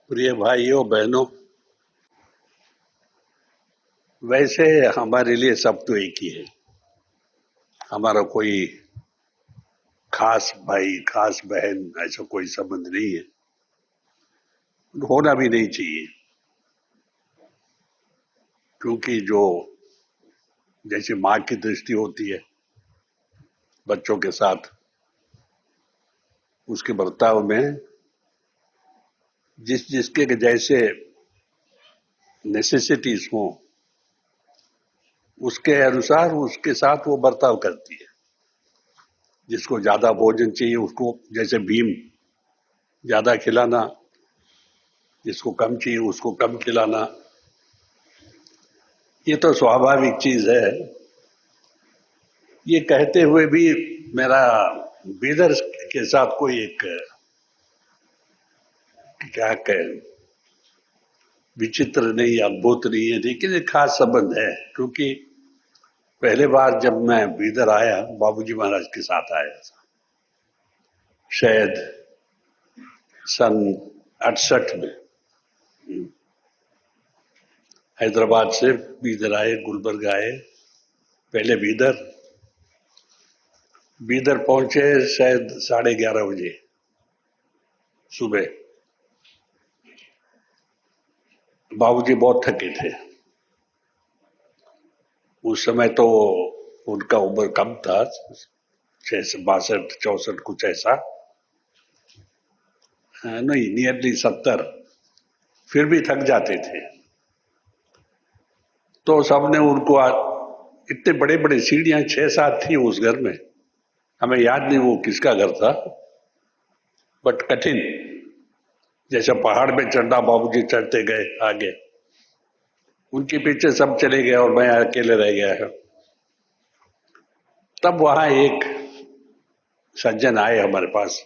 प्रिय भाइयों बहनों, वैसे हमारे लिए सब तो एक ही है। हमारा कोई खास भाई खास बहन ऐसा कोई संबंध नहीं है, होना भी नहीं चाहिए। क्योंकि जो जैसे माँ की दृष्टि होती है बच्चों के साथ, उसके बर्ताव में जिस जिसके जैसे नेसेसिटीज हो उसके अनुसार उसके साथ वो बर्ताव करती है। जिसको ज्यादा भोजन चाहिए उसको जैसे भीम ज्यादा खिलाना, जिसको कम चाहिए उसको कम खिलाना, ये तो स्वाभाविक चीज है। ये कहते हुए भी मेरा बीदर के साथ कोई एक क्या कहें विचित्र नहीं, अद्भुत नहीं है, लेकिन एक खास संबंध है। क्योंकि पहले बार जब मैं बीदर आया, बाबूजी महाराज के साथ आया था, शायद सन 68 में। हैदराबाद से बीदर आए, गुलबर्ग आए। पहले बीदर बीदर पहुंचे शायद 11:30 बजे सुबह। बाबूजी बहुत थके थे। उस समय तो उनका उम्र कम था, 62 64 कुछ ऐसा, नहीं नियरली 70। फिर भी थक जाते थे। तो सबने उनको इतने बड़े बड़े सीढ़ियां 6 7 थी उस घर में। हमें याद नहीं वो किसका घर था, बट कठिन। जैसे पहाड़ में चढ़ना, बाबूजी चढ़ते गए आगे, उनके पीछे सब चले गए और मैं अकेले रह गया। तब वहां एक सज्जन आए हमारे पास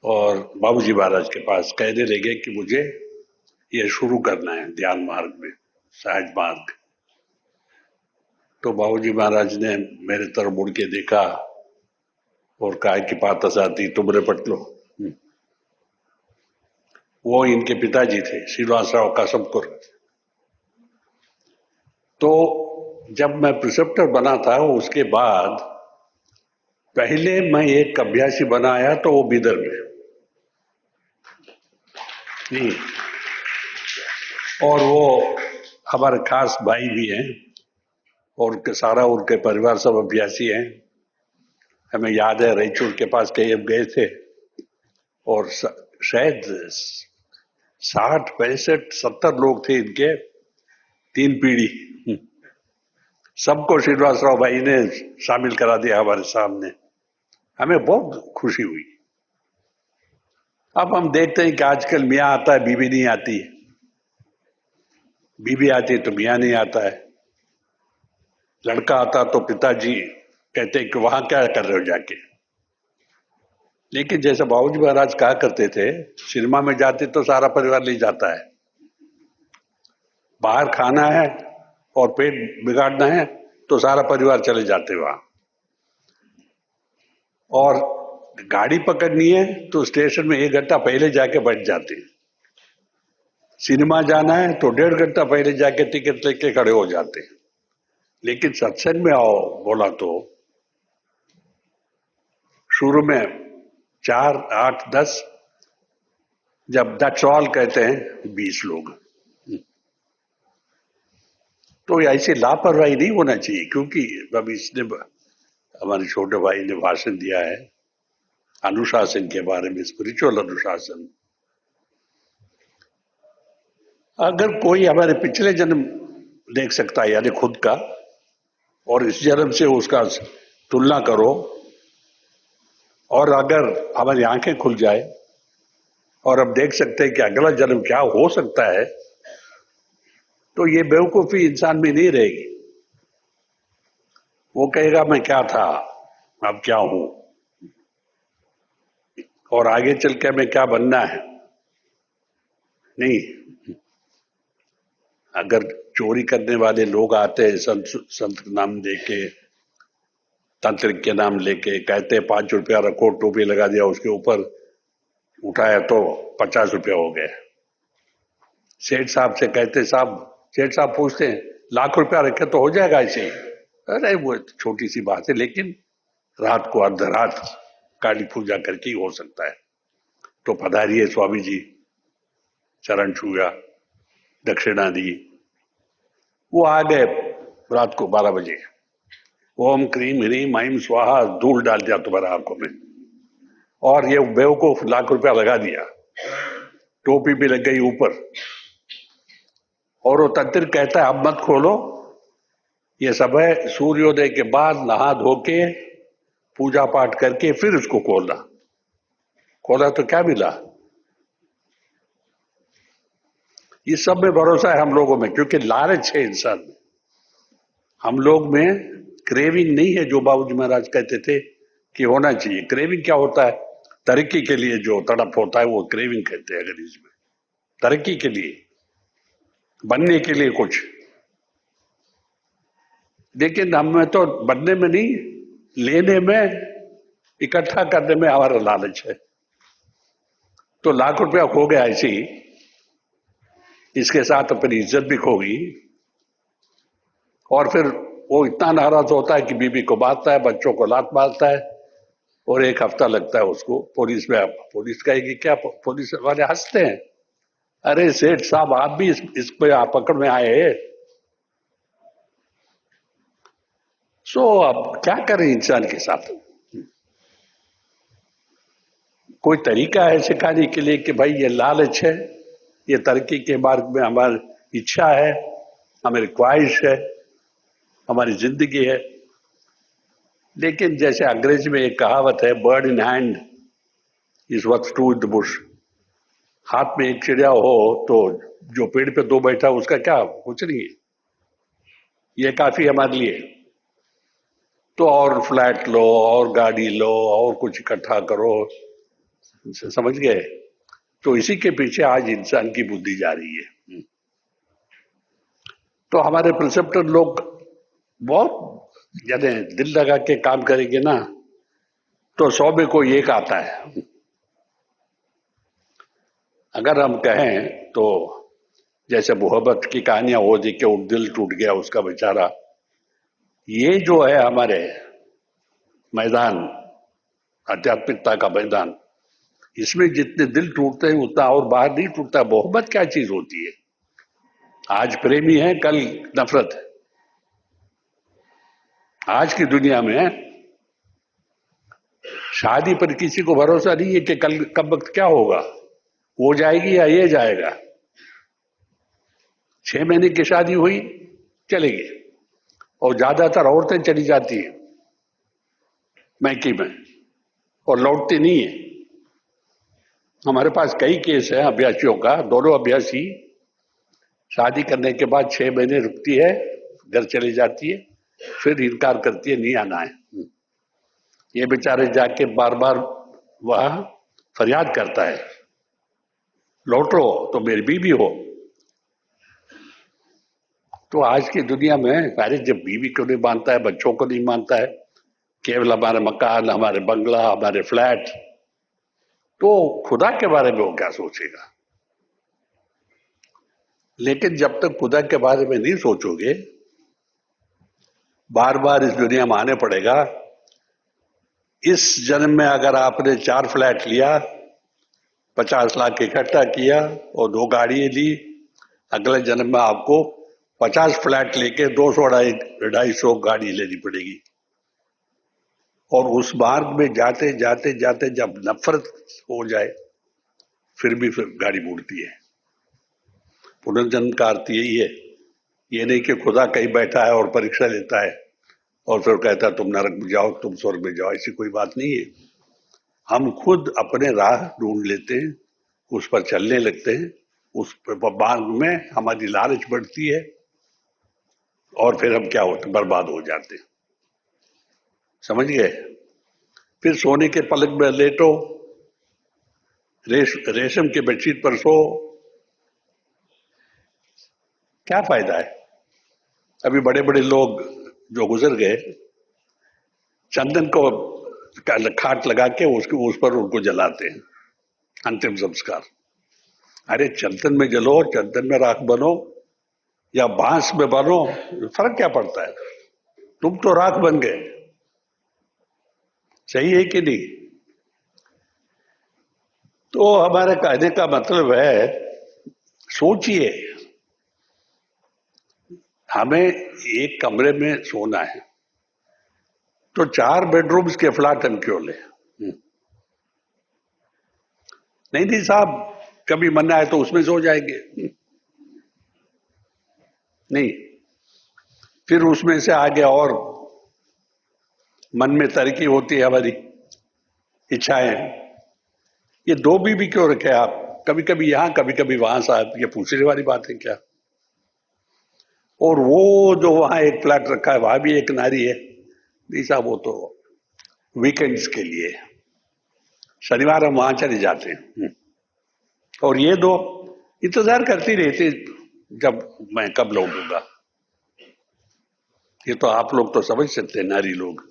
और बाबूजी महाराज के पास कहने लगे कि मुझे ये शुरू करना है ध्यान मार्ग में, सहज मार्ग। तो बाबूजी महाराज ने मेरे तरफ मुड़ के देखा और कहा कि पाता साथी तुमरे पटलो। वो इनके पिताजी थे, श्रीनिवासराव कासमपुर। तो जब मैं प्रिसेप्टर बना था उसके बाद पहले मैं एक अभ्यासी बनाया, तो वो बीदर में नहीं। और वो हमारे खास भाई भी हैं और सारा उनके परिवार सब अभ्यासी हैं। हमें याद है रायचूर के पास कहीं अब गए थे और शायद 60 65 70 लोग थे इनके, 3 पीढ़ी। सबको श्रीनिवासराव भाई ने शामिल करा दिया हमारे सामने। हमें बहुत खुशी हुई। अब हम देखते हैं कि आजकल मियाँ आता है, बीवी नहीं आती। बीवी आती है तो मियाँ नहीं आता है। लड़का आता तो पिताजी कहते हैं कि वहां क्या कर रहे हो जाके। लेकिन जैसे बाबूजी महाराज कहा करते थे, सिनेमा में जाते तो सारा परिवार ले जाता है, बाहर खाना है और पेट बिगाड़ना है तो सारा परिवार चले जाते वहां, और गाड़ी पकड़नी है तो स्टेशन में 1 घंटा पहले जाके बैठ जाते। सिनेमा जाना है तो 1.5 घंटा पहले जाके टिकट लेके खड़े हो जाते। लेकिन सत्संग में आओ बोला तो शुरू में 4 8 10, जब दैट्स ऑल कहते हैं 20 लोग। तो ऐसी लापरवाही नहीं होना चाहिए। क्योंकि अब इसने हमारे छोटे भाई ने भाषण दिया है अनुशासन के बारे में, स्पिरिचुअल अनुशासन। अगर कोई हमारे पिछले जन्म देख सकता है यानी खुद का, और इस जन्म से उसका तुलना करो, और अगर हमारी आंखें खुल जाए और अब देख सकते हैं कि अगला जन्म क्या हो सकता है, तो ये बेवकूफी इंसान में नहीं रहेगी। वो कहेगा मैं क्या था, अब क्या हूं, और आगे चल के हमें क्या बनना है। नहीं, अगर चोरी करने वाले लोग आते हैं संत संत नाम देके, तांत्रिक के नाम लेके, कहते हैं 5 रुपया रखो, टोपी लगा दिया उसके ऊपर, उठाया तो 50 रुपया हो गए। सेठ साहब से कहते, साहब, सेठ साहब पूछते हैं, लाख रुपया रखे तो हो जाएगा ऐसे ही? अरे वो छोटी सी बात है, लेकिन रात को अर्धरात काली पूजा करके ही हो सकता है। तो पधारिए स्वामी जी, चरण छुआ, दक्षिणा दी। वो आ गए रात को 12 बजे। ओम क्रीम ह्रीम ऐम स्वाहा, धूल डाल दिया तुम्हारा आंखों में, और ये बेवकूफ लाख रुपया लगा दिया, टोपी भी लग गई ऊपर। और वो तंत्र कहता है अब मत खोलो, ये सब है सूर्योदय के बाद नहा धो के पूजा पाठ करके फिर उसको खोलना। खोला तो क्या मिला? इस सब में भरोसा है हम लोगों में, क्योंकि लालच है इंसान में। हम लोग में क्रेविंग नहीं है, जो बाबूजी महाराज कहते थे कि होना चाहिए। क्रेविंग क्या होता है? तरक्की के लिए जो तड़प होता है वो क्रेविंग कहते हैं अंग्रेजी में। तरक्की के लिए, बनने के लिए कुछ। लेकिन हमें तो बनने में नहीं, लेने में, इकट्ठा करने में हमारा लालच है। तो लाख रुपया खो गया ऐसे ही, इसके साथ अपनी इज्जत भी खो गई। और फिर वो इतना नाराज होता है कि बीबी को मारता है, बच्चों को लात मारता है, और 1 हफ्ता लगता है उसको पुलिस में। पुलिस कहेगी क्या? पुलिस वाले हंसते हैं, अरे सेठ साहब आप भी इस पे आप पकड़ में आए। सो अब क्या करें इंसान के साथ? कोई तरीका है सिखाने के लिए कि भाई ये लालच है, ये तरक्की के मार्ग में हमारी इच्छा है, हमारी ख्वाहिश है, हमारी जिंदगी है। लेकिन जैसे अंग्रेजी में एक कहावत है, bird in hand is worth two in the bush. हाथ में एक चिड़िया हो तो जो पेड़ पे दो बैठा उसका क्या, कुछ नहीं है, ये काफी हमारे लिए। तो और फ्लैट लो, और गाड़ी लो, और कुछ इकट्ठा करो, समझ गए? तो इसी के पीछे आज इंसान की बुद्धि जा रही है। तो हमारे प्रिसेप्टर लोग बहुत यानी दिल लगा के काम करेंगे ना, तो 100 में कोई एक आता है। अगर हम कहें तो जैसे मोहब्बत की कहानियां हो दी कि दिल टूट गया उसका बेचारा, ये जो है हमारे मैदान, आध्यात्मिकता का मैदान, इसमें जितने दिल टूटते हैं उतना और बाहर नहीं टूटता। मोहब्बत क्या चीज होती है? आज प्रेमी है, कल नफरत है। आज की दुनिया में शादी पर किसी को भरोसा नहीं है कि कल कब वक्त क्या होगा, वो जाएगी या ये जाएगा। 6 महीने की शादी हुई, चलेगी, और ज्यादातर औरतें चली जाती हैं मैकी में और लौटती नहीं है। हमारे पास कई केस है अभ्यासियों का, दोनों अभ्यासी शादी करने के बाद 6 महीने रुकती है, घर चली जाती है, फिर इनकार करती है, नहीं आना है। ये बेचारे जाके बार बार वह फरियाद करता है, लौटो तो मेरी बीवी हो। तो आज की दुनिया में अरे जब बीवी को नहीं मानता है, बच्चों को नहीं मानता है, केवल हमारे मकान, हमारे बंगला, हमारे फ्लैट, तो खुदा के बारे में वो क्या सोचेगा? लेकिन जब तक खुदा के बारे में नहीं सोचोगे, बार बार इस दुनिया में आने पड़ेगा। इस जन्म में अगर आपने 4 फ्लैट लिया, 50 लाख इकट्ठा किया और 2 गाड़ी ली, अगले जन्म में आपको 50 फ्लैट लेके 200-250 गाड़ी लेनी पड़ेगी। और उस मार्ग में जाते जाते जाते जब नफरत हो जाए, फिर भी फिर गाड़ी मुड़ती है। पुनर्जन्म का अर्थ यही है, ये नहीं कि खुदा कहीं बैठा है और परीक्षा लेता है और फिर कहता है तुम नरक में जाओ, तुम स्वर्ग में जाओ। ऐसी कोई बात नहीं है। हम खुद अपने राह ढूंढ लेते हैं, उस पर चलने लगते हैं, उस मार्ग में हमारी लालच बढ़ती है, और फिर हम क्या होते, बर्बाद हो जाते हैं। समझ गए? फिर सोने के पलक में लेटो, रेशम के बेडशीट पर सो, क्या फायदा है? अभी बड़े बड़े लोग जो गुजर गए, चंदन को खाट लगा के उसके उस पर उनको जलाते हैं। अंतिम संस्कार। अरे चंदन में जलो, चंदन में राख बनो या बांस में बनो, फर्क क्या पड़ता है? तुम तो राख बन गए। सही है कि नहीं? तो हमारे कहने का मतलब है, सोचिए, हमें एक कमरे में सोना है तो 4 बेडरूम्स के फ्लैट हम क्यों ले? नहीं नहीं साहब, कभी मन आए तो उसमें सो जाएंगे। नहीं, फिर उसमें से आगे और मन में तरक्की होती है हमारी, इच्छाएं। ये 2 बीवी क्यों रखे आप? कभी कभी यहां कभी कभी वहां साहब, ये पूछने वाली बात है क्या? और वो जो वहां एक फ्लैट रखा है वहां भी एक नारी है। नहीं साहब, वो तो वीकेंड्स के लिए, शनिवार हम वहां चले जाते हैं। और ये 2 इंतजार करती रहती जब मैं कब लौटूंगा। ये तो आप लोग तो समझ सकते हैं, नारी लोग।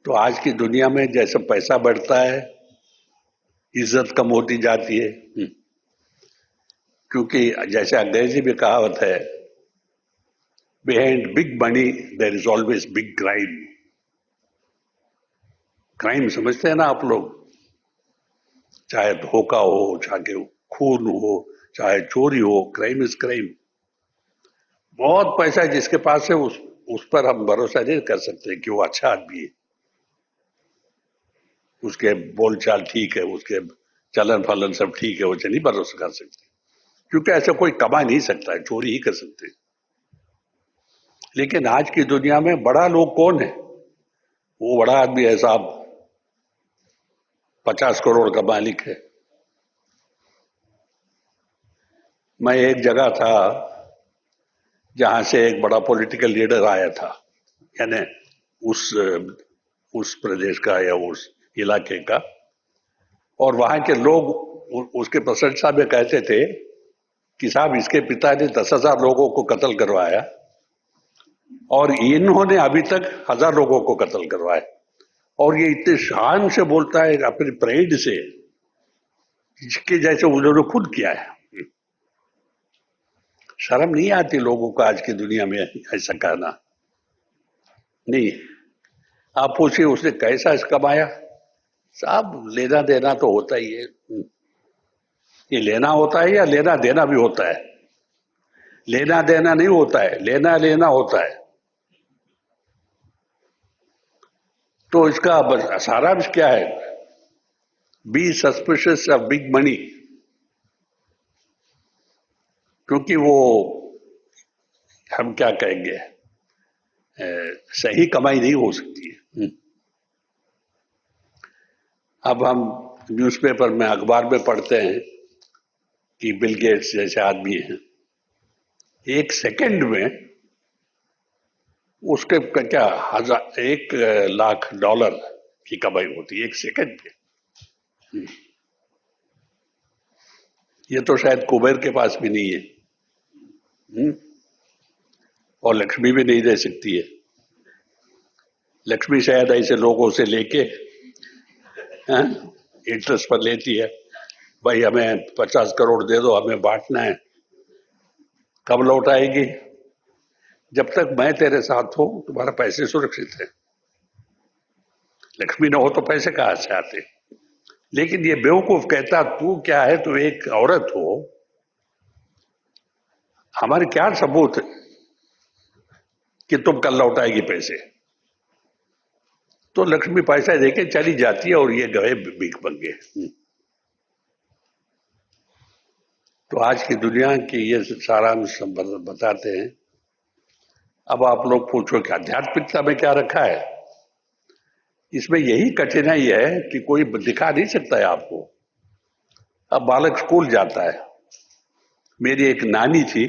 तो आज की दुनिया में जैसे पैसा बढ़ता है, इज्जत कम होती जाती है। क्योंकि जैसे अंग्रेजी में कहावत है, behind big money there is always big crime. Crime समझते हैं ना आप लोग? चाहे धोखा हो, चाहे खून हो, चाहे चोरी हो, क्राइम इज क्राइम। बहुत पैसा है जिसके पास है, उस पर हम भरोसा नहीं कर सकते कि वो अच्छा आदमी है, उसके बोलचाल ठीक है, उसके चलन फलन सब ठीक है, वो नहीं भरोसा कर सकते। क्योंकि ऐसा कोई कमा नहीं सकता है, चोरी ही कर सकते हैं। लेकिन आज की दुनिया में बड़ा लोग कौन है? वो बड़ा आदमी है साहब, 50 करोड़ का मालिक है। मैं एक जगह था जहां से एक बड़ा पॉलिटिकल लीडर आया था, यानी उस उस प्रदेश का या उस इलाके का। और वहां के लोग उसके प्रशंसा में कहते थे कि साहब, इसके पिता ने 10,000 लोगों को कत्ल करवाया और इन्होंने अभी तक 1,000 लोगों को कत्ल करवाया। और ये इतने शान से बोलता है, अपनी प्राइड से, जिसके जैसे उन्होंने खुद किया है। शर्म नहीं आती लोगों को आज की दुनिया में ऐसा कहना? नहीं। आप पूछिए उसने कैसा कमाया? साहब, लेना देना तो होता ही है। ये लेना होता है या लेना देना भी होता है? लेना देना नहीं होता है, लेना लेना होता है। तो इसका सारांश क्या है? Be suspicious of big money. क्योंकि वो, हम क्या कहेंगे, सही कमाई नहीं हो सकती है। अब हम न्यूज़पेपर में, अखबार में पढ़ते हैं कि बिल गेट्स जैसे आदमी हैं, 1 सेकंड में उसके क्या 1 लाख डॉलर की कमाई होती है 1 सेकंड में। ये तो शायद कुबेर के पास भी नहीं है। और लक्ष्मी भी नहीं दे सकती है। लक्ष्मी शायद ऐसे लोगों से लेके इंटरेस्ट पर लेती है, भाई हमें 50 करोड़ दे दो, हमें बांटना है। कब लौट आएगी? जब तक मैं तेरे साथ हूं तुम्हारा पैसे सुरक्षित है। लक्ष्मी न हो तो पैसे कहां से आते? लेकिन ये बेवकूफ कहता, तू क्या है, तू एक औरत हो, हमारे क्या सबूत है कि तुम कल लौटाएगी पैसे? तो लक्ष्मी पैसा देके चली जाती है और ये गए भीख मंगे। तो आज की दुनिया की ये सारांश बताते हैं। अब आप लोग पूछो कि आध्यात्मिकता में क्या रखा है? इसमें यही कठिनाई है कि कोई दिखा नहीं सकता है आपको। अब बालक स्कूल जाता है, मेरी एक नानी थी,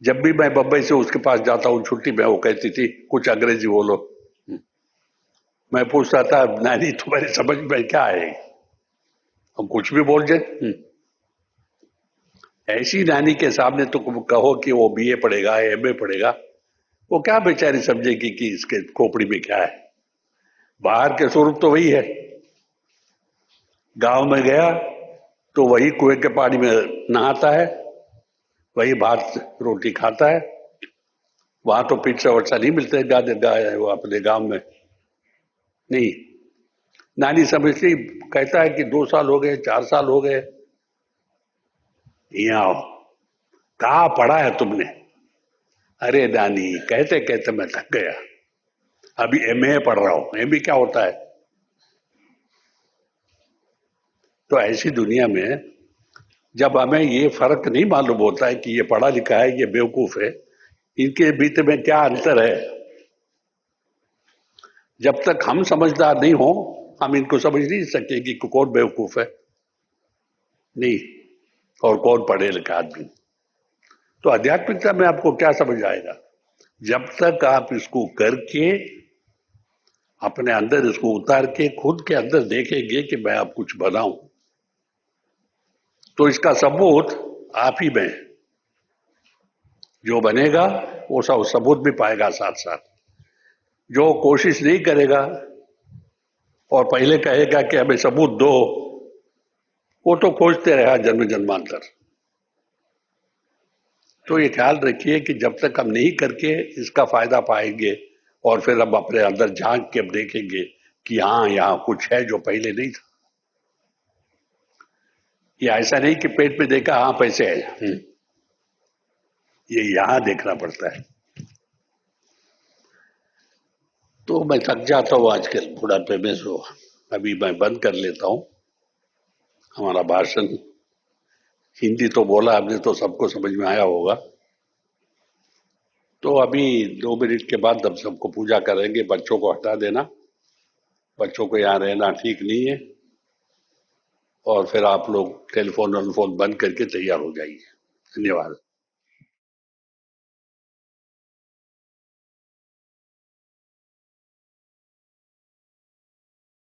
जब भी मैं बम्बई से उसके पास जाता हूँ छुट्टी में, वो कहती थी कुछ अंग्रेजी बोलो। मैं पूछता था, नानी तुम्हारी समझ में क्या आएगी? हम कुछ भी बोल जाए। ऐसी नानी के सामने तो कहो कि वो बीए पढ़ेगा, एमए पढ़ेगा, वो क्या बेचारी समझेगी कि इसके खोपड़ी में क्या है? बाहर के स्वरूप तो वही है। गांव में गया तो वही कुएं के पानी में नहाता है, वही भात रोटी खाता है। वहां तो पिज्जा वज्जा नहीं मिलते वो अपने गांव में नहीं। नानी समझती, कहता है कि 2 साल हो गए, 4 साल हो गए, यहाँ आओ, कहाँ पढ़ा है तुमने? अरे नानी, कहते कहते मैं थक गया, अभी एमए पढ़ रहा हूं। एमए क्या होता है? तो ऐसी दुनिया में जब हमें ये फर्क नहीं मालूम होता है कि ये पढ़ा लिखा है, ये बेवकूफ है, इनके बीच में क्या अंतर है, जब तक हम समझदार नहीं हो हम इनको समझ नहीं सकते कि कौन बेवकूफ है नहीं और कौन पढ़े लिखा आदमी। तो आध्यात्मिकता में आपको क्या समझ आएगा? जब तक आप इसको करके अपने अंदर इसको उतार के खुद के अंदर देखेंगे कि मैं अब कुछ बनाऊं, तो इसका सबूत आप ही में है। जो बनेगा वो सब सबूत भी पाएगा साथ साथ। जो कोशिश नहीं करेगा और पहले कहेगा कि हमें सबूत दो, वो तो खोजते रहा जन्म जन्मांतर। तो ये ख्याल रखिए कि जब तक हम नहीं करके इसका फायदा पाएंगे और फिर हम अपने अंदर झांक के अब देखेंगे कि हाँ यहाँ कुछ है जो पहले नहीं था। ये ऐसा नहीं कि पेट में देखा हाँ पैसे है, ये यहां देखना पड़ता है। तो मैं थक जाता हूँ आजकल बुढ़ापे में, सो अभी मैं बंद कर लेता हूँ हमारा भाषण। हिंदी तो बोला आपने तो सबको समझ में आया होगा। तो अभी 2 मिनट के बाद हम सबको पूजा करेंगे। बच्चों को हटा देना, बच्चों को यहाँ रहना ठीक नहीं है। और फिर आप लोग टेलीफोन बंद करके तैयार हो जाइए। धन्यवाद।